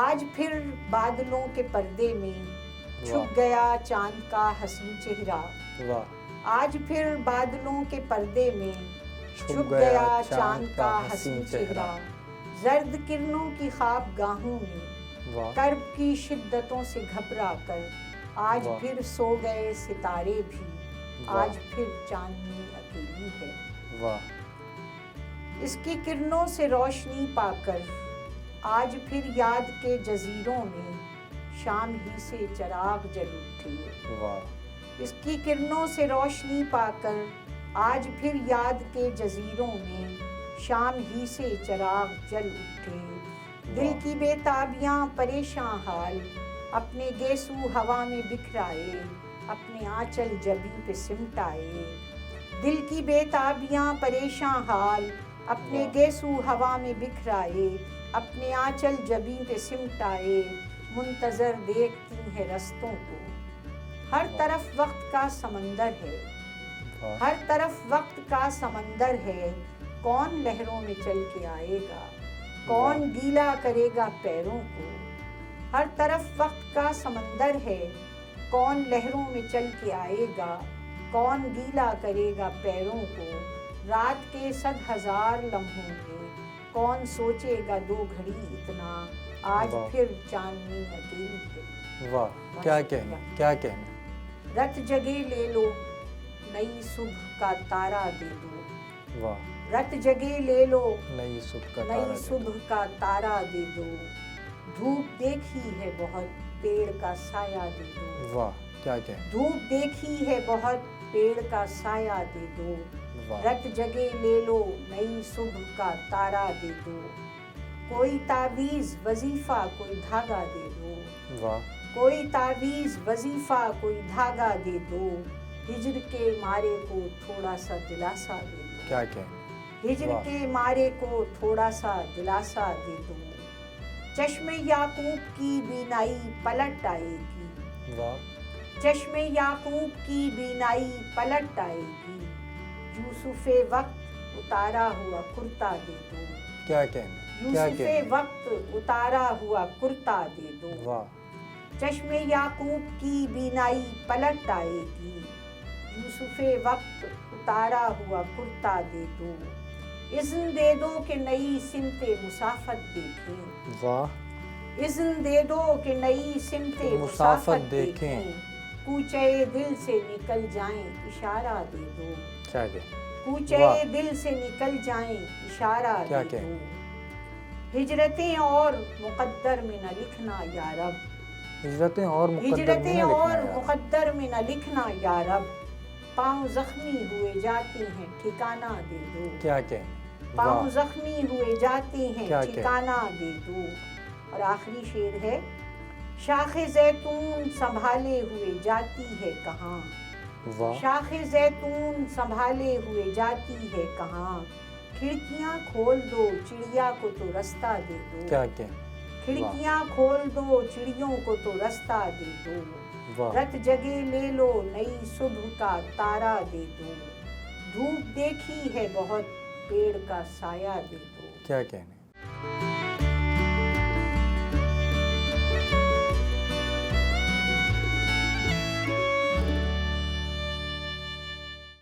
آج پھر بادلوں کے پردے میں چھپ گیا چاند کا حسین چہرہ. آج پھر بادلوں کے پردے میں چھپ گیا چاند کا حسین چہرہ. زرد کرنوں کی خواب گاہوں میں کرب کی شدتوں سے گھبرا کر آج پھر سو گئے ستارے بھی. آج پھر چاندنی اکیلی ہے. اس کی کرنوں سے روشنی پا کر آج پھر یاد کے جزیروں میں شام ہی سے چراغ جل اٹھے. اس کی کرنوں سے روشنی پا کر آج پھر یاد کے جزیروں میں شام ہی سے چراغ جل اٹھے. دل کی بے تابیاں پریشاں حال اپنے گیسو ہوا میں بکھرائے اپنے آنچل جبیں پہ سمٹائے. دل کی بے تابیاں پریشاں حال اپنے گیسو ہوا میں بکھرائے اپنے آنچل جبیں پہ سمٹائے. منتظر دیکھتی ہیں رستوں کو. ہر طرف وقت کا سمندر ہے. ہر طرف وقت کا سمندر ہے. کون لہروں میں چل کے آئے گا کون گیلا کرے گا پیروں کو. ہر طرف وقت کا سمندر ہے. کون لہروں میں چل کے آئے گا کون گیلا کرے گا پیروں کو. رات کے 100,000 لمحوں میں کون سوچے گا 2 گھڑی اتنا. آج پھر چاندنی اکیلی ہے. واہ کیا کہنا کیا کہنا. رت جگے لے لو نئی صبح کا تارا دے دو. رت جگے لے لو نئی صبح کا تارا دے دو. دھوپ دیکھی ہے بہت پیڑ کا سایہ دے دو. واہ کیا کہنا. دھوپ دیکھی ہے بہت پیڑ کا سایہ دے دو. رت جگے لے لو نئی صبح کا تارا دے دو. کوئی تعویذ وظیفہ کوئی دھاگا دے دو. کوئی تعویذ وظیفہ کوئی دھاگا دے دو. ہجر کے مارے کو تھوڑا سا دلاسا دے دو. کیا کہنا. ہجر کے مارے کو تھوڑا سا دلاسا دے دو. چشم یعقوب کی بینائی پلٹ آئے گی. چشم یعقوب کی بینائی پلٹ آئے گی. یوسف وقت اتارا ہوا کرتا دے دو. کیا کہنا. یوسف وقت اتارا ہوا کرتا دے دو. چشم یعقوب کی بینائی پلٹ آئے گی. یوسف وقت اتارا ہوا کرتا دے دو. اذن دے دو کہ نئی سمت مسافت دیکھیں. اذن دے دو کہ نئی سمت مسافت دیکھیں. کوچے دل سے نکل جائیں اشارہ دے دو. کوچے دل سے نکل جائیں اشارہ دے دو. ہجرتیں اور مقدر میں نہ لکھنا یا رب. ہجرتیں اور مقدر میں نہ لکھنا یا رب. پاؤں زخمی ہوئے جاتے ہیں ٹھکانہ دے دو. کیا کہنا. پاؤں زخمی ہوئے جاتے ہیں ٹھکانہ دے دو. اور آخری شعر ہے. شاخ زیتون سنبھالے ہوئے جاتی ہے کہاں. شاخ زیتون سنبھالے ہوئے جاتی ہے کہاں. کھڑکیاں کھول دو چڑیا کو تو رستہ دے دو. کیا کہنا. کھڑکیاں کھول دو چڑیوں کو تو رستہ دے دو. رت جگے لے لو نئی صبح کا تارا دے دو. دھوپ دیکھی ہے بہت پیڑ کا سایہ دے دو. کیا کہنا.